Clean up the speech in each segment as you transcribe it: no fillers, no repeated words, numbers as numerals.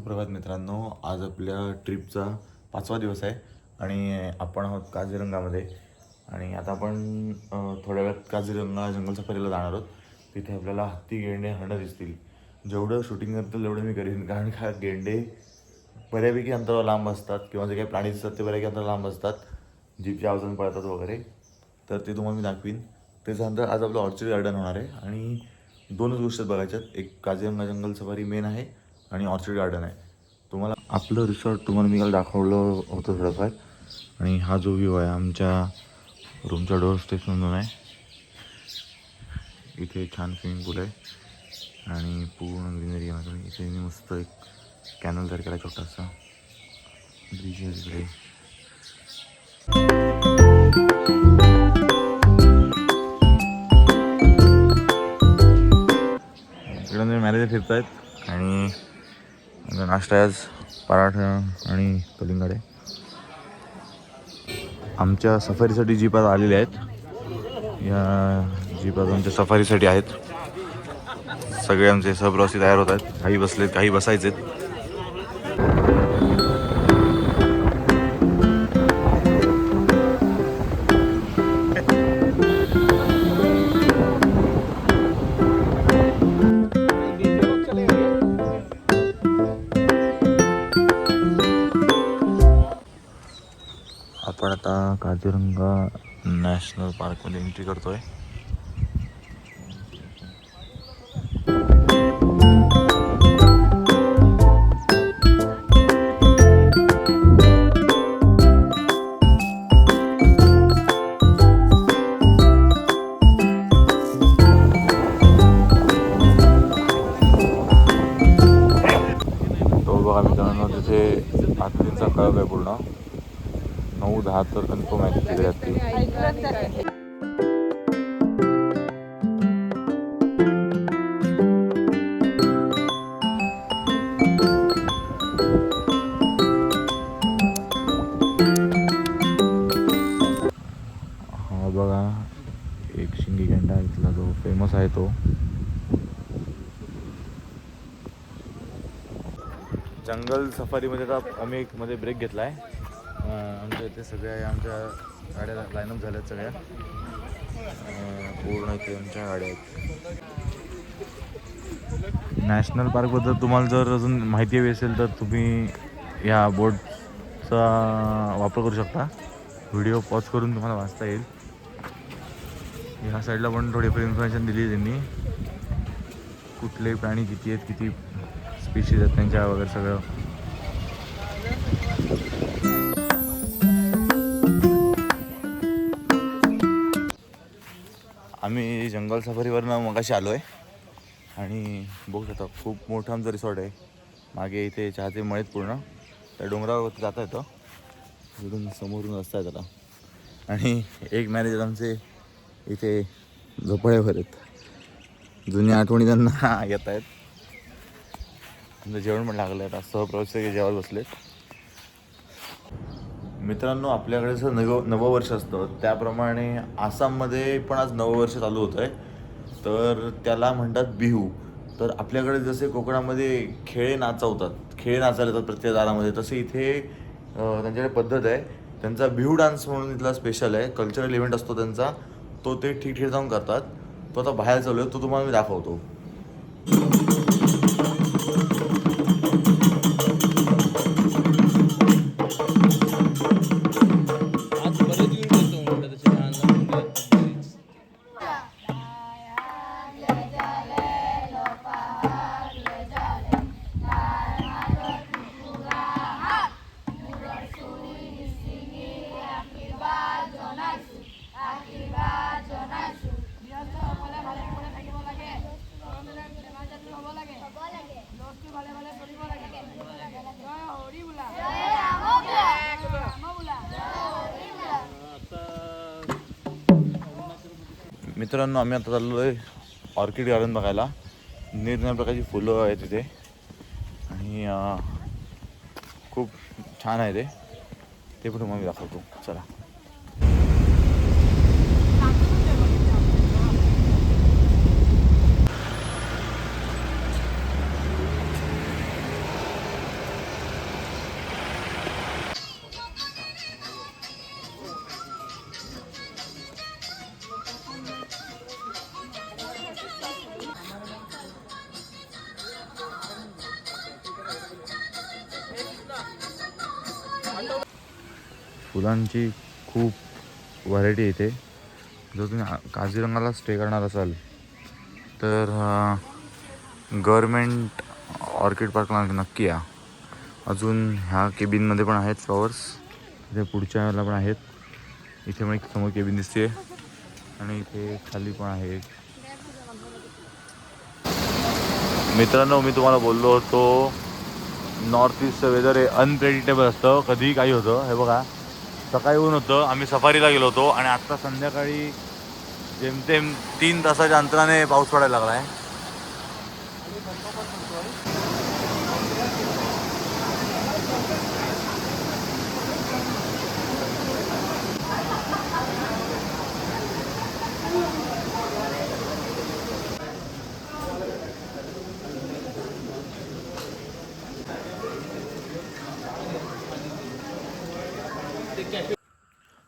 सुप्रभात मित्रांनो, आज आपल्या ट्रिपचा 5वा दिवस आहे आणि आपण आहोत काझीरंगामध्ये. आणि आता आपण थोड्या वेळात काझीरंगा जंगल सफारीला जाणार आहोत. तिथे आपल्याला हत्ती, गेंडे, हरणं दिसतील. जेवढं शूटिंग करतील तेवढं मी करीन, कारण का गेंडे बऱ्यापैकी अंतरावर लांब असतात किंवा जे काही प्राणी दिसतात ते बऱ्यापैकी अंतरावर लांब असतात, जीपच्या आवाजाने पळतात वगैरे. तर ते तुम्हाला मी दाखवीन. त्याच्यानंतर आज आपलं ऑर्चिड गार्डन होणार आहे आणि दोनच गोष्टी बघायच्यात. एक काझीरंगा जंगल सफारी मेन आहे आणि ऑर्चिड गार्डन आहे. तुम्हाला आपलं रिसॉर्ट तुम्हाला मी काल दाखवलं होतं थोडंफार. आणि हा जो व्ह्यू आहे आमच्या रूमच्या डोर स्टेशनमधून आहे. इथे छान स्विमिंग पूल आहे आणि पूर्ण ग्रीनरी आहे. इथे मी मस्त एक कॅनल तयार केला, छोटासा ब्रिज आहे तिकडे. इकडे मॅरेज फिरत आहेत आणि नाश्ता आज पराठा आणि कलिंगड आहे. आमच्या सफारीसाठी जीप आज आलेले आहेत. या जीप आज आमच्या सफारीसाठी आहेत. सगळे आमचे सहप्रवासी तयार होत आहेत. काही बसलेत, काही बसायचेत. आपण आता काझीरंगा नॅशनल पार्कमध्ये एंट्री करतोय. तो बघा मित्रांनो, तिथे हातींचा कळप आहे पूर्ण. 9-10 तर कन्फर्म आहे तिकडे हत्ती. हा बघा, एक शिंगी गेंडा इथला जो फेमस आहे तो. जंगल सफारीमध्ये आता आम्ही एक मध्ये ब्रेक घेतला आहे. आमच्या इथे सगळ्या आमच्या गाड्या लाईनअप झाल्यात सगळ्या. पूर्ण इथे आमच्या गाड्या आहेत. नॅशनल पार्कबद्दल तुम्हाला जर अजून माहिती हवी असेल तर तुम्ही या बोर्डचा वापर करू शकता. व्हिडिओ पॉज करून तुम्हाला वाचता येईल. ह्या साईडला पण थोडीफार इन्फॉर्मेशन दिली आहे त्यांनी. कुठले प्राणी किती आहेत, किती स्पीशीज आहेत त्यांच्या वगैरे सगळं. आम्ही जंगल सफारीवरनं मगाशी आलो आहे आणि बघू शकता खूप मोठं आमचं रिसॉर्ट आहे. मागे इथे चहाचे मळेत पूर्ण. त्या डोंगरावरती जाता येतं. इकडून समोरून रस्ता आहे त्याला. आणि एक मॅनेजर आमचे इथे झोपाळ्यावर आहेत. जुन्या आठवणी त्यांना येत आहेत. तुमचं जेवण पण लागलं आहे. सहप्रवासी जेवायला बसलेत. मित्रांनो, आपल्याकडे जसं नववर्ष असतं त्याप्रमाणे आसाममध्ये पण आज नववर्ष चालू होतं आहे. तर त्याला म्हणतात बिहू. तर आपल्याकडे जसे कोकणामध्ये खेळे नाचवतात, खेळे नाचायला येतात प्रत्येक दारामध्ये, तसे इथे त्यांच्याकडे पद्धत आहे. त्यांचा बिहू डान्स म्हणून इथला स्पेशल आहे. कल्चरल इव्हेंट असतो त्यांचा. तो ते ठिकठिकाणी जाऊन करतात. तो आता बाहेर चालू आहे, तो तुम्हाला मी दाखवतो. मित्रांनो, आम्ही आता चाललो आहे ऑर्किड गार्डन बघायला. निरनिराळ्या प्रकारची फुलं आहेत तिथे आणि खूप छान आहे ते पण तुम्हाला दाखवतो. चला. फुलांची खूप व्हरायटी इथे. जर तुम्ही काझीरंगाला स्टे करणार असाल तर गव्हर्मेंट ऑर्किड पार्कला नक्की या. अजून ह्या केबिनमध्ये पण आहेत फ्लॉवर्स. इथे पुढच्या वेळेला पण आहेत. इथे पण एक समोर केबिन दिसते आणि इथे खाली पण आहे. मित्रांनो, मी तुम्हाला बोललो होतो नॉर्थ ईस्टचं वेदर हे अनप्रेडिक्टेबल असतं, कधीही काही होतं. हे बघा, सकाळी ऊन होतं, आम्ही सफारीला गेलो होतो आणि आत्ता संध्याकाळी जेमतेम 3 तासाच्या अंतराने पाऊस पडायला लागला आहे.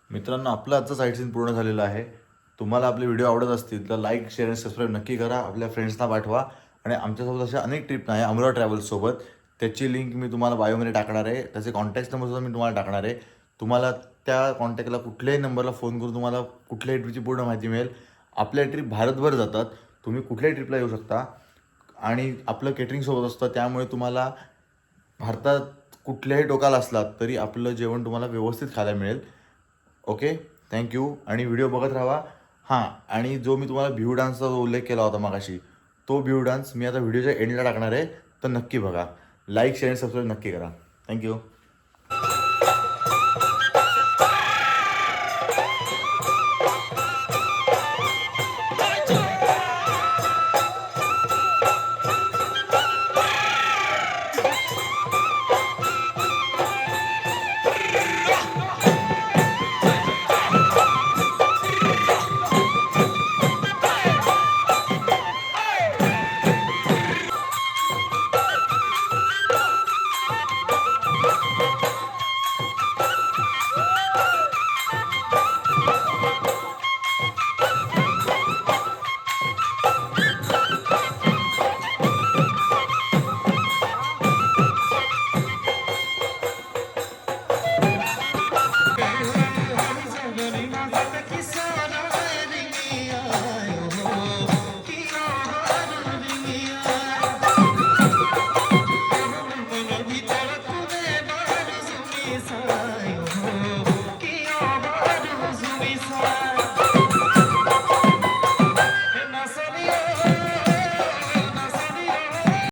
मित्रांनो, आपलं आजचं साईट सीन पूर्ण झालेलं आहे. तुम्हाला आपले व्हिडिओ आवडत असतील तर लाईक, शेअर आणि सबस्क्राईब नक्की करा. आपल्या फ्रेंड्सना पाठवा. आणि आमच्यासोबत अशा अनेक ट्रिप आहे अमरा ट्रॅव्हल्ससोबत. त्याची लिंक मी तुम्हाला बायोमध्ये टाकणार आहे. त्याचे कॉन्टॅक्ट नंबरसुद्धा मी तुम्हाला टाकणार आहे. तुम्हाला त्या कॉन्टॅक्टला कुठल्याही नंबरला फोन करून तुम्हाला कुठल्याही ट्रिपची पूर्ण माहिती मिळेल. आपल्या ट्रिप भारतभर जातात. तुम्ही कुठल्याही ट्रिपला येऊ शकता आणि आपलं केटरिंगसोबत असतं. त्यामुळे तुम्हाला भारतात कुठल्याही टोकाला असलात तरी आपलं जेवण तुम्हाला व्यवस्थित खायला मिळेल. Okay, thank you. आणि व्हिडिओ बघत राहा. हां, आणि जो मी तुम्हाला बिहू डान्सचा जो उल्लेख केला होता मगाशी, तो बिहू डान्स मी आता व्हिडिओच्या एंडला टाकणार आहे, तर नक्की बघा. लाईक, शेअर, सबस्क्राईब नक्की करा. थँक्यू.